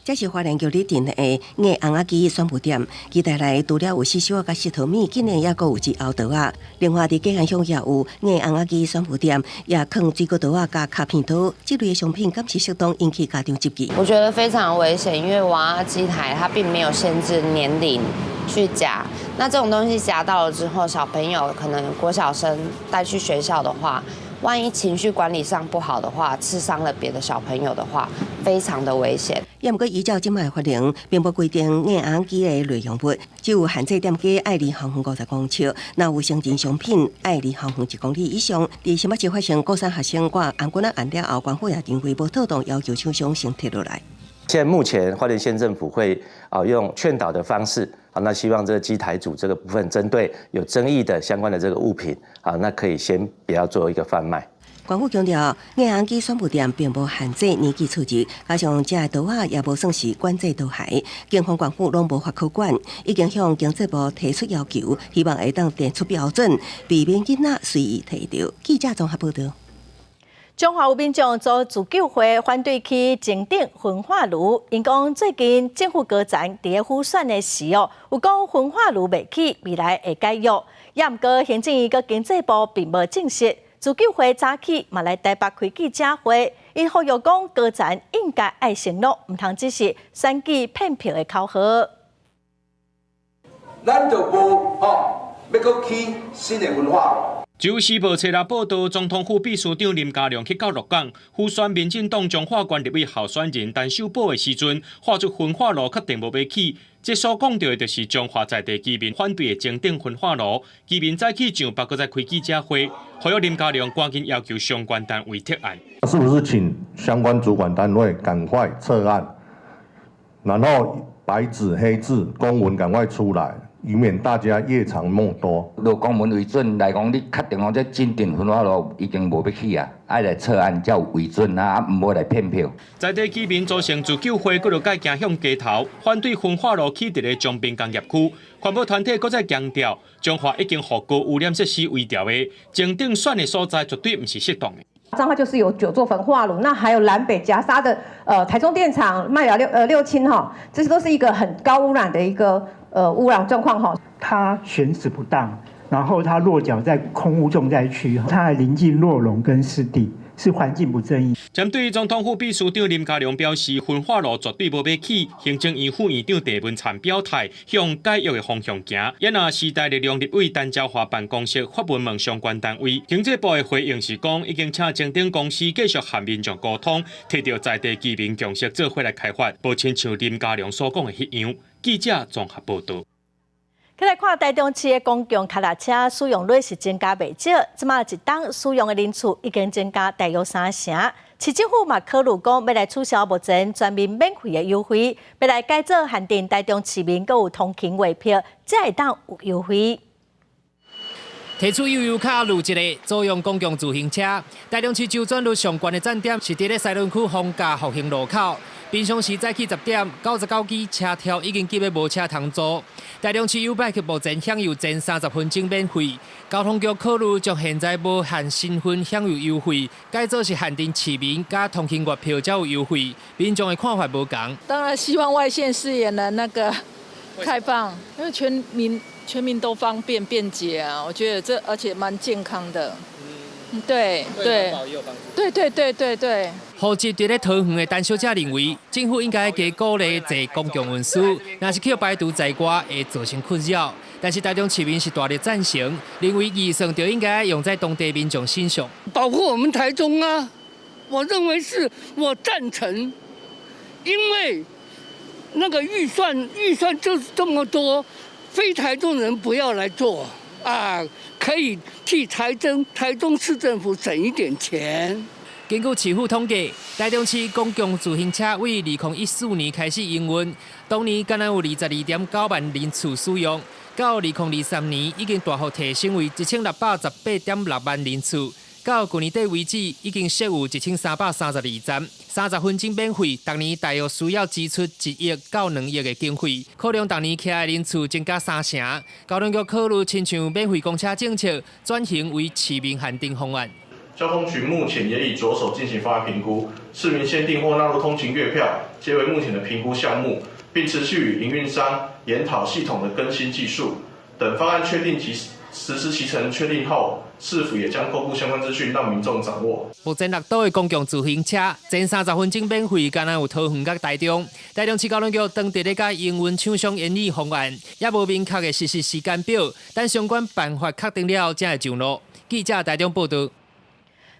这是花莲桥里镇的艺红仔机选物店，机台内除了有四小甲石头米，竟然也阁有一凹刀啊。另外，伫吉安乡也有艺红仔机选物店，也放水果刀啊加卡片刀，这类的商品敢是适当引起家长质疑。我觉得非常危险，因为娃娃机台它并没有限制年龄去夹，那这种东西夹到了之后，小朋友可能国小生带去学校的话。万一情绪管理上不好的话，刺伤了别的小朋友的话，非常的危险。也毋过依照即卖法令，并无规定艺红机的内容物，只有限制店家爱离行远50公尺，若有生鲜商品爱离行远1公里以上。伫新北市发生高三学生挂红棍仔案了后，关府也认为无妥当，要求厂商先摕落来。现在目前花莲县政府会用劝导的方式那希望这个机台组这个部分针对有争议的相关的这个物品那可以先不要做一个贩卖。关府强调，艺红机选物店并无限制年纪触及，加上这刀啊也无算是管制刀械，警方关府拢无法可管，已经向经济部提出要求，希望会当定出标准，避免囡仔随意摕到。记者综合报道。中华有民众组自救会反对去检定焚化炉，因讲最近政府高层伫咧复选的时有讲焚化炉未起，未来会改约。也毋过行政院佮经济部并无证实。自救会早起嘛来台北开记者会，因呼吁讲高层应该爱承诺，毋通只是选举骗票的口号。咱就无要佮起新的焚化炉。自由时报册来报道，总统府秘书长林佳龙去到鹿港，复选民进党彰化县立委候选人陈秀宝的时阵，画出焚化炉确定无要起。这所讲到的就是彰化在地居民反对的检定焚化炉，居民早起上北搁再开记者会，呼吁林佳龙赶紧要求相关单位撤案。是不是请相关主管单位赶快撤案，然后白纸黑字公文赶快出来？以免大家夜长梦多。就公文为准来讲，你确定讲这检定焚化炉已经无要起啊，爱来撤案才有为准啊，唔好来骗票。在地居民组成自救会，佮就改行向街头，反对焚化炉起伫咧彰滨工业区。环保团体佮再强调，彰化已经互高污染设施围调的，检定选的所在绝对唔是适当的。彰化就是有9座焚化炉，那还有南北夹沙的台中电厂、麦寮六轻哈，这些都是一个很高污染的一个污染状况哈。它选址不当，然后它落脚在空污重灾区，它还临近洛龙跟湿地，是环境不正义。针对总统府秘书长林佳龙表示，焚化炉绝对无要起，行政院副院长郑文灿表态向改约的方向行。也那时代力量立委陈昭华办公室发文问相关单位，经济部的回应是讲，已经请检定公司继续和民众沟通，摕到在地居民共识做伙来开发，无亲像林佳龙所讲的迄样。记者综合报道。再来看台中市的公共脚踏车使用率是增加袂少，即马一档使用的人次已经增加大约3成。市政府嘛考虑讲要来取消目前全面免费的优惠，要来改做限定台中市民佮有通勤月票，才会当有优惠。提出悠游卡路一个租用公共自行车，台中市周转率上悬的站点是伫咧西仑区逢甲复兴路口。平常时早起10点，99支车条已经基本无车通坐。台中市 U-Bike 目前享有前30分钟免费。交通局考虑将现在无限身份享有优惠，改做是限定市民加通勤月票才有优惠。民众的看法无同。当然希望外县市也能开放，因为全民都方便便捷啊，我觉得这而且蛮健康的。对对对。户籍伫咧桃园的陈小姐认为，政府应该加鼓励坐公共运输，若是去排队在外会造成困扰。但是台中市民是大力赞成，认为预算就应该用在当地民众身上，保护我们台中啊！我认为是我赞成，因为那个预算就是这么多，非台中人不要来做啊。可以替台中市政府省一点钱。根据市府统计，台中市公共自行车为2014年开始营运，当年敢若有22.9万人次使用，到2023年已经大幅提升为1618.6万人次，到去年底为止，已经设有1332站，30分钟免费，逐年大约需要支出1亿到2亿的经费，可能逐年徛的人次增加3成。交通局考虑亲像免费公车政策，转型为市民限定方案。交通局目前也已着手进行方案评估，市民限定或纳入通勤月票，皆为目前的评估项目，并持续与营运商研讨系统的更新技术。等方案确定及实施期程确定后，市府也将公布相关资讯让民众掌握。目前6岛的公共自行车前30分钟免费，敢若有桃园甲台中。台中市交通局当地咧甲营运厂商研议方案，也无明确的实施时间表，等相关办法确定了才会上路。记者台中报道。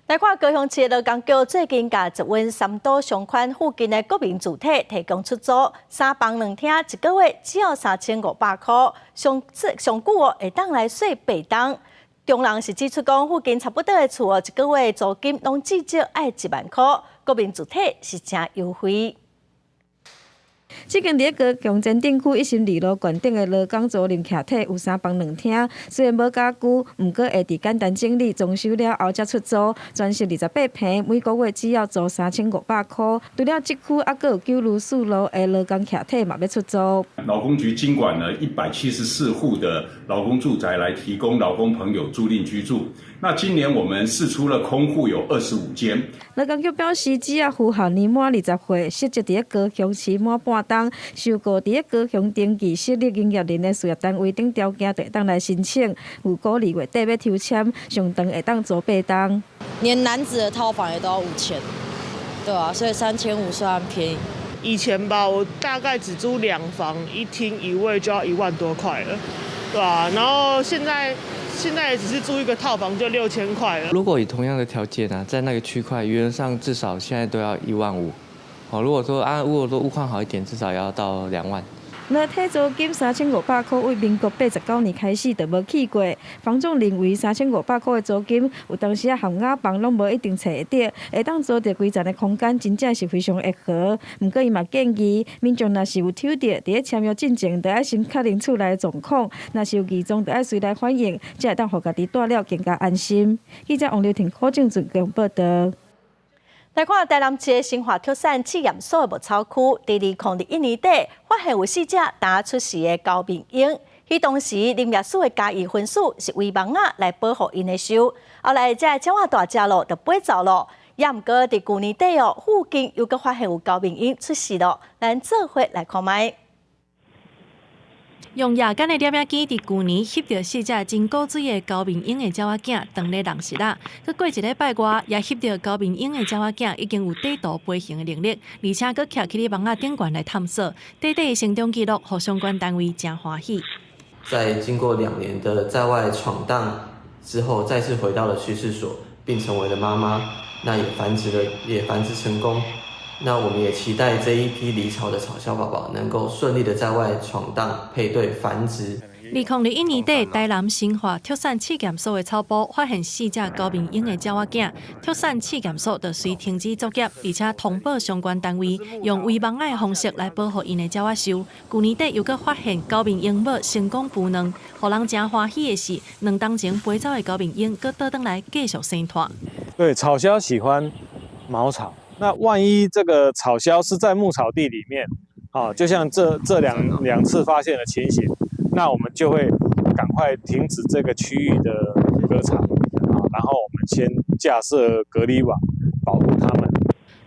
来看高雄市劳工局最近甲一湾三岛商圈附近的国民主体提供出租3房2厅，1个月只要3500块，上久会当来睡8档。中人是指出讲，附近差不多的厝1个月租金拢至少要1万块，国民主体是真优惠。最近伫个高雄前镇区一心2路县顶的劳工租赁客体有3房2厅，虽然无家具，毋过会伫简单整理装修了后才出租，全市28平，每个月只要租3500块。除了这区，还佫有9路4路的劳工客体嘛要出租。劳工局经管了174户的劳工住宅来提供劳工朋友租赁居住。那今年我们释出了空户有25间。劳工局表示，只要符合年满20岁，实际伫个高雄市满半档，受过伫个高雄登记设立营业人的事业单位等条件，就会当来申请。有鼓励月底要抽签，上长会当租8档。连男子的套房也都要5000，对啊，所以3500算便宜。以前吧，我大概只租2房1厅1卫就要1万多块了，对啊，然后现在只是租一个套房就6000块了。如果以同样的条件啊，在那个区块，原则上至少现在都要1万5。哦，如果说物况好一点，至少要到2万。裸体租金3500块，为民国89年开始就无去过。房仲认为3500块的租金，有当时含雅房拢无一定找得到，会当租到规层的空间，真正是非常会合。不过伊嘛建议，民众若是有抽到，伫咧签约进前，就要先确认厝内的状况，若是有异状，就要随来反映，才会当互家己住了更加安心。记者王刘婷、柯正准共报道。来看台南市的生化特产试验所的牧草区，在2021年底发现有4只打出世的高病鹰。迄当时林业署的嘉义分署是为盲仔来保护因的手，后来这青蛙大只咯就飞走了。也毋过伫去年底附近又搁发现有高病鹰出世了，咱做伙来看卖。用夜间的摄影机伫去年翕到4只真古锥的高面鹰的鸟仔囝当咧弄实啦。佮过1礼拜外，也翕到高面鹰的鸟仔囝已经有地图飞行的能力，而且佮徛起咧网仔顶悬来探索，短短的成长记录，互相关单位真欢喜。在经过2年的在外闯荡之后，再次回到了趋势所，并成为了妈妈，那也繁殖成功。那我们也期待这一批离巢的草鸮宝宝能够顺利的在外闯荡、配对、繁殖。2021年底，台南生化特产试验所的草埔发现4只高面鹰的鸟仔囝，特产试验所就随停止作业，而且通报相关单位，用围网仔的方式来保护因的鸟仔兽。去年底又搁发现高面鹰母成功孵卵，让人真欢喜的是，2当前飞走的高面鹰，搁倒转来继续生团。对，草鸮喜欢茅草。那万一这个草鸮是在牧草地里面，就像这两次发现的情形，那我们就会赶快停止这个区域的割草，然后我们先架设隔离网，保护它们。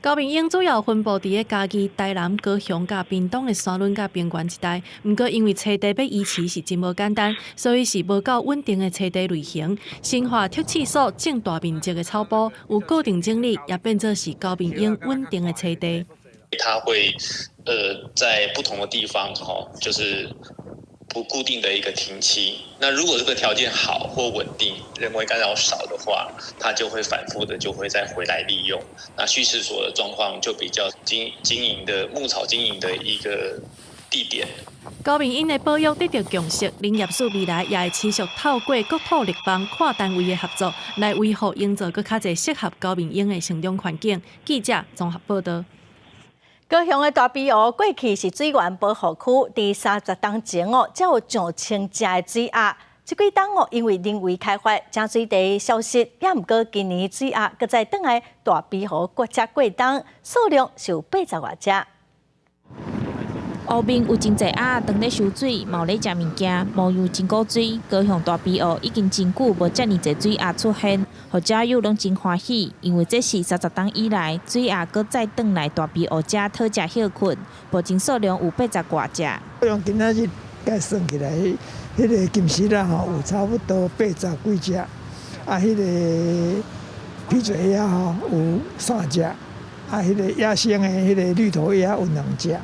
高面鹰主要分布伫个嘉义、台南、高雄甲屏东的山峦甲平原一带，不过因为栖地要移饲是真无简单，所以是无够稳定的栖地类型。生化特试所种大面积的草埔，有固定整理，也变作是高面鹰稳定的栖地。它会在不同的地方就是不固定的一个停栖。那如果这个条件好或稳定，人为干扰少的话，它就会反复的就会再回来利用。那蓄饲所的状况就比较经营的牧草经营的一个地点。高面鹰的保育得到共识，林业署未来也会持续透过国土立邦跨单位的合作，来维护营造更较侪适合高面鹰的成长环境。记者综合报道。高雄的大庇湖过去是水源保护区，伫30当前才有上千只的水鸭。这几档因为人为开发，正水地消失，也毋过今年水鸭搁再倒来大庇河国家过冬，数量是有80外只。湖面有真侪鸭当咧收水，嘛有咧食物件，无样真古水。高雄大庇河已经真久无遮尔侪水鸭出现，互遮友拢真欢喜，因为这是30档以来水鸭搁再倒来大庇河遮讨食休困，目前数量有80外只。用今仔日计算起来，迄个金丝啦吼有差不多80几只，啊，迄个皮嘴鸭吼有3只，啊，迄个野生的迄个绿头鸭有2只。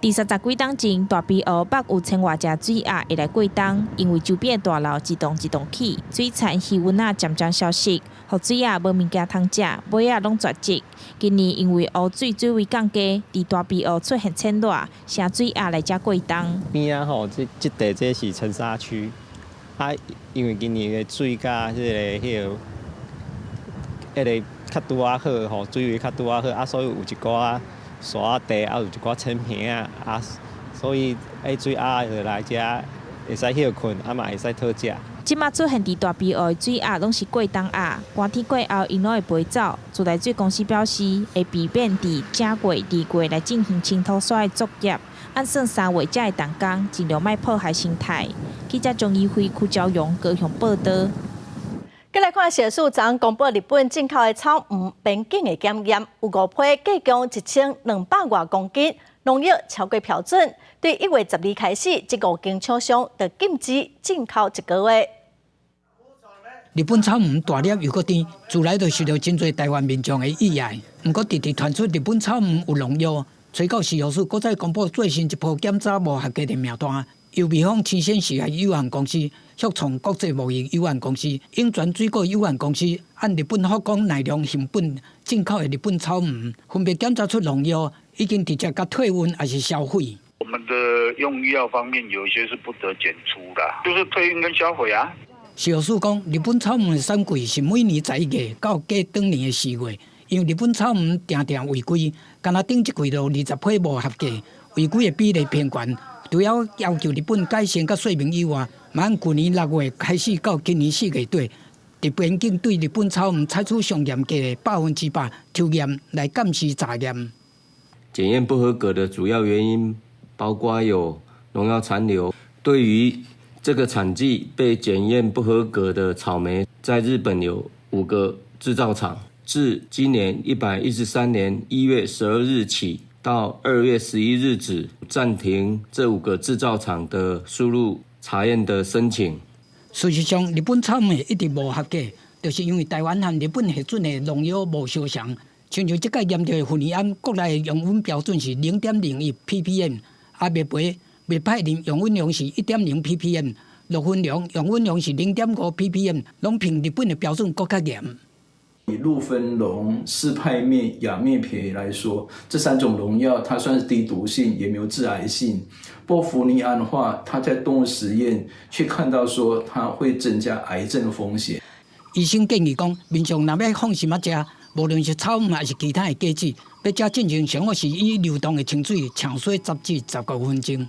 第30几档前，大庇河北有1000外只水鸭会来过冬，因为周边的大楼一栋一栋起，水产气温渐渐消失，互水鸭无物件通食，尾仔拢绝迹。今年因为湖水水位降低，伫大庇河出现浅热，请水鸭来遮过冬。边啊吼，这地这是沉沙区，啊，因为今年的水甲迄个较拄啊好吼，水位较拄啊好，啊，所以有一寡沙地啊，有一寡青萍啊，所以水鸭就来遮会使休困，啊嘛会使讨食。即马出现伫大庇河的水鸭拢是过冬鸭，寒天过后因拢会飞走。自来水公司表示，会避免伫正月、2月来进行清土刷的作业，按算3月才会动工，尽量莫破坏生态。记者张义辉、邱朝阳高雄报道。再来看，社署昨公布日本进口的草鱼边境的检验，有5批计共1200外公斤，农药超过标准。对1月12日开始，这5间厂商就禁止进口1个月。日本草鱼大粒又搁甜，自来就受到真侪台湾民众的意爱。不过，直直传出日本草鱼有农药，催告市药署搁再公布最新一波检查无合格的名单。由美方生鲜食业有限公司、旭创国际贸易有限公司、永泉水果有限公司按日本福冈奈良县本进口的日本草鱼，分别检查出农药，已经直接甲退运还是销毁。我们的用药方面有一些是不得检出的，就是退运跟销毁啊。市药署讲，日本草鱼的产季是每年11月到隔当年的4月，因为日本草鱼常常违规，敢若顶一季就20批无合格，违规的比例偏悬。除了要求日本改善甲说明以外，按去年6月开始到今年4月底，伫边境对日本草鱼采取上严格的100%抽验来监视查验。检验不合格的主要原因包括有农药残留。对于这个产季被检验不合格的草莓，在日本有5个制造厂，自今年113年1月12日起到2月11日止，暂停这5个制造厂的输入查验的申请。事实上，日本草莓一直无合格，就是因为台湾和日本核准的农药无相像。亲像这个验到的混凝胺，国内的用温标准是0.01 ppm， 啊灭培用温量是1.0 ppm， 氯芬量用温量是0.5 ppm， 拢比日本的标准更加严。以氯芬龙、四派灭、亚灭培来说，这3种农药它算是低毒性，也没有致癌性。不过氟尼胺的话，它在动物实验却看到说它会增加癌症的风险。医生建议讲，民众若要放心食，无论是草鱼还是其他的果子，要食进前上好是以流动的清水呛水10至19分钟。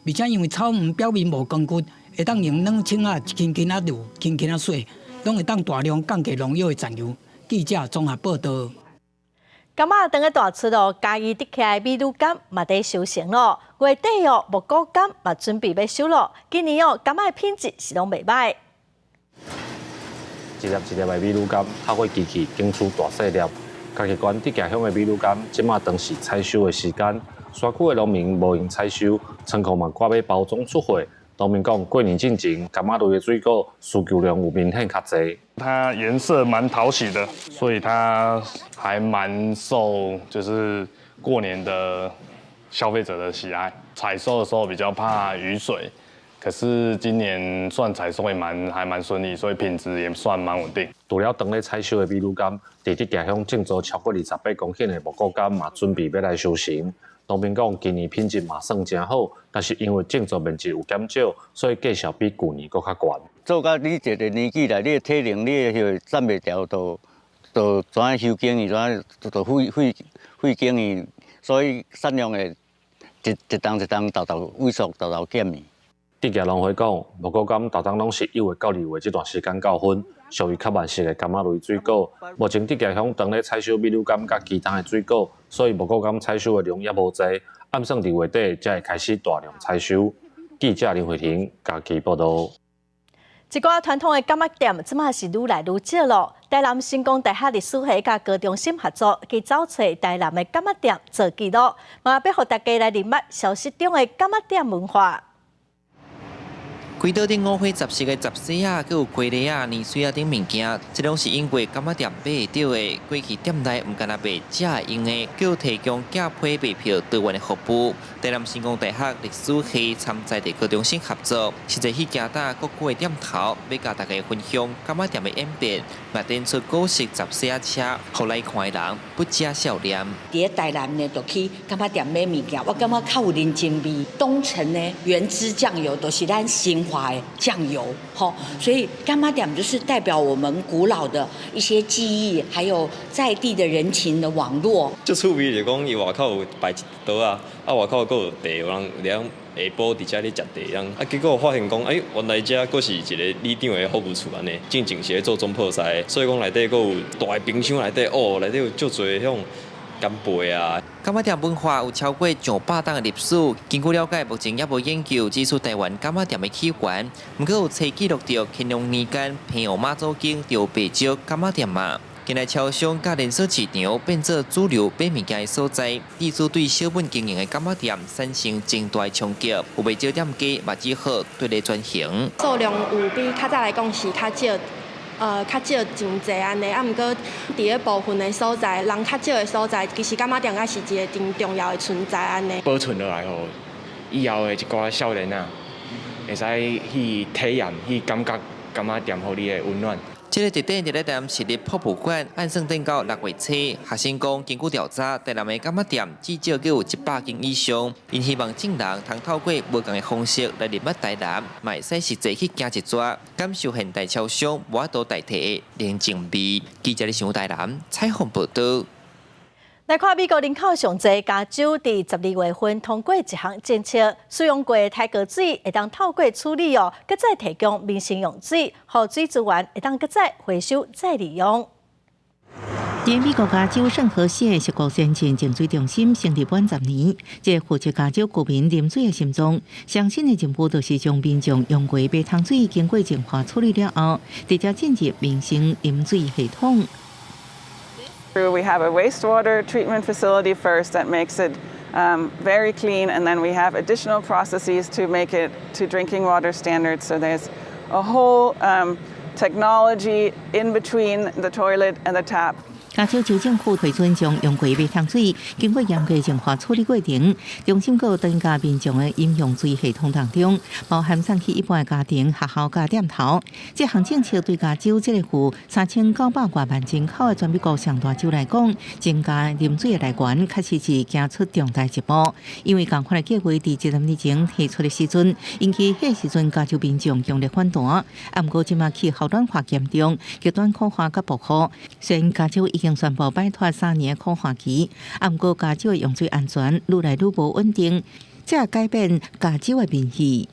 而且因为草鱼表面无光骨，会当用冷清啊轻轻啊流、轻轻啊洗，拢会当大量降低农药的残留。记者综合报道。柑仔当个大出咯，嘉义滴起来美女柑嘛得收成咯。月底木果柑嘛准备要收咯。今年柑仔品质是拢袂歹。一粒一粒的美女柑，透过机器经出大细粒。嘉义县滴家乡的美女柑，即马当是采收的时间。山区的农民无用采收，仓库嘛赶要包装出货。农民讲，过年进前，柑仔类的水果需求量有明显较侪。它颜色蛮讨喜的，所以它还蛮受就是过年的消费者的喜爱。采收的时候比较怕雨水，可是今年算采收也还蛮顺利，所以品质也算蛮稳定。除了当咧采收的美女柑，伫滴家乡种植超过28公顷的木果柑嘛，准备要来收成。农民讲，今年品质嘛算真好，但是因为种植面积有减少，所以价钱比旧年搁较悬。做到你这个年纪啦，你的体能你迄站袂调，就怎样休耕伊，怎样就废耕伊，所以产量会一档一档豆豆萎缩，豆豆减去。地界农会讲，木果柑豆当拢是1月到2月这段时间教薰，属于较慢熟的柑仔类水果。目前地界乡当咧采收美女柑甲其他的水果，所以木果柑采收的量也无侪，暗算2月底才会开始大量采收。记者林慧婷家己报道。一寡传统的柑仔店，即马是愈来愈少咯。台南成功大学历史系甲高中心合作，去找找台南的柑仔店做记录，嘛要互大家来认捌消失中的柑仔店文化。开刀顶5岁10岁的10岁啊，佮有鸡梨啊、年水啊等物件，这拢是因为柑仔店买到的。过去店内唔干那卖食用的，佮有提供假批卖票兑换的服务。台南成功大学历史系参在地高中心合作，实在去行打各区的店头，要甲大家分享柑仔店的演变，嘛展出古式10岁啊车，互来看的人不假笑脸。伫台南呢，就去柑仔店买物件，我感觉较有人情味。东城呢，原汁酱油都是咱新华的酱油，吼，所以柑仔店就是代表我们古老的一些记忆，还有在地的人情的网络。就趣味就讲，伊外口有摆一桌啊，外口佫有茶，有人两下晡伫遮咧食茶，啊，结果发现讲，原来遮佫是一个里长的服务处安尼，正是咧做总铺师，所以讲内底佫有大个冰箱内底，内底有足多种干贝啊。柑仔店文化有超过200档的历史，经过了解，目前也无研究指出台湾柑仔店的起源。不过有册记录到乾隆年间，平湖妈祖经就白石柑仔店嘛。近来超商甲连锁市场变做主流买物件的所在，地主对小本经营的柑仔店产生真大冲击。有袂少店家嘛只好对咧转型。数量有比较早来讲是较少。较少真济安尼，毋过伫咧部分的所在，人较少的所在，其实柑仔店也是一个真重要的存在安尼。保存落来吼，以后的一寡少年啊，会使去体验、去感觉柑仔店互你的温暖。这个特点伫咧台南市立博物馆，按算等到6月初，学生讲经过调查，台南的柑仔店至少有100间以上。因希望众人通透过无同的方式来认捌台南，嘛会使实际去行一撮，感受现代超商无法度代替的宁静味。记者咧上台南采访报道。来看美国人口上侪加州，伫12月份通过一项政策，使用过的泰国水会当透过处理搁再提供民生用水，互水资源会当搁再回收再利用。在美国加州圣荷西的石国先进净水中心成立满10年，这负责加州居民啉水的心脏。上新的政府就是将民众用过马桶水经过净化处理了后，直接进入民生饮水系统。We have a wastewater treatment facility first that makes it very clean, and then we have additional processes to make it to drinking water standards. So there's a whole technology in between the toilet and the tap. 加州州政府推出将用过马桶水经过严格净化处理过程，中心阁增加民众的饮用水系统当中，包含送去一般的家庭、学校甲店头。这项政策对加州这个负3900多万人口的全美国上大州来讲，增加饮水的来源确实是行出重大一步。因为共款的计划伫1年前提出的时阵，引起迄时阵加州民众强烈反弹。不过，即马气候暖化严重，极端酷化甲暴雨，虽然加州已经宣布摆脱3年的酷化期，不过加州的用水安全愈来愈无稳定，这改变加州的民意。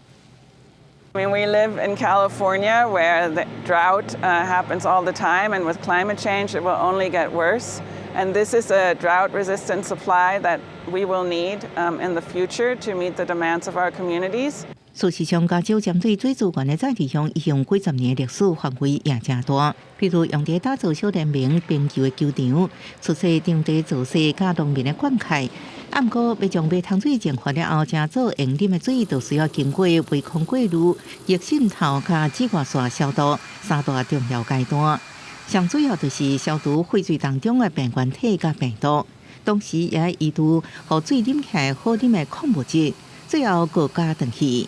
I mean, we live in California where the drought happens all the time, and with climate change, it will only get worse. And this is a drought-resistant supply that we will need in the future to meet the demands of our communities. 事实上，加州针对水资源的再利用已用几十年的历史，范围也真大。譬如用在打造小联盟冰球的球场，出设场地造势甲农民的灌溉。不过，要将马桶水净化了后，正做用啉的水，就需要经过微控过滤、热渗透甲紫外线消毒3大重要阶段。上主要就是消毒废水当中的病原体甲病毒，同时也移除互水啉起来好啉的矿物质，最后搁加转去。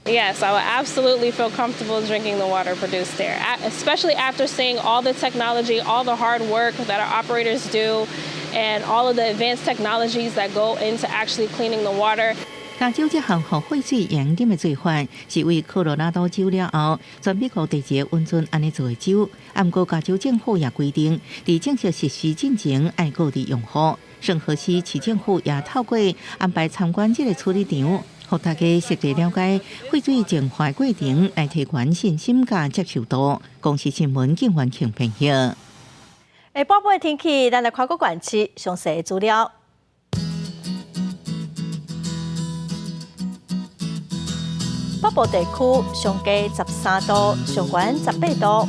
Yes, I would absolutely feel comfortable drinking the water produced there, especially after seeing all the technology, all the hard work that our operators do, and all of the advanced technologies that go into actually cleaning the water. 加州这项互废水用啉的做法，是为科罗拉多州了后，全美国第一个温存安尼做的州。不过，加州政府也规定，在正式实施进前，要各地用户。圣荷西市政府也透过安排参观这个处理场，让大家实地了解废水净化过程，来提悬信心甲接受度。公视新闻警员庆平报。下晡尾天气，咱来看个县市详细资料。北部地区上低13度，上悬18度；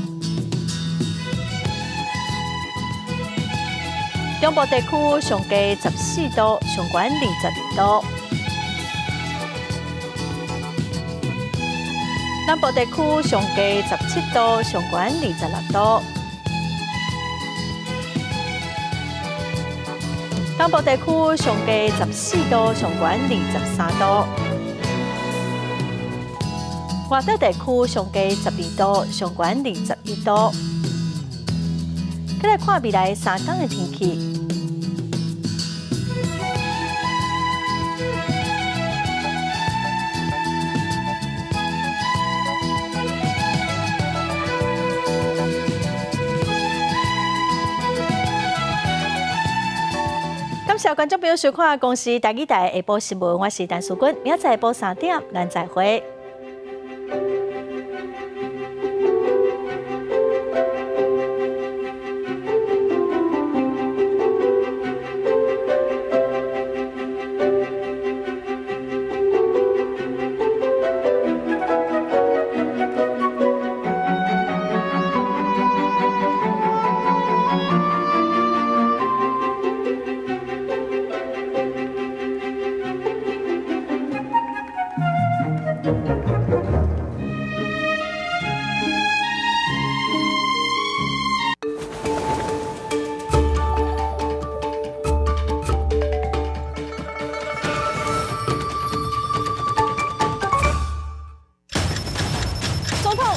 中部地区上低14度，上悬22度；南部地区上低17度，上悬26度；东部地区上低14度，上悬23度。外岛地区上低12度，上悬21度。再来看未来3天的天气。感谢观众朋友收看《公视台语台下晡新闻》，我是陈淑君，明仔载下晡3点，咱再会。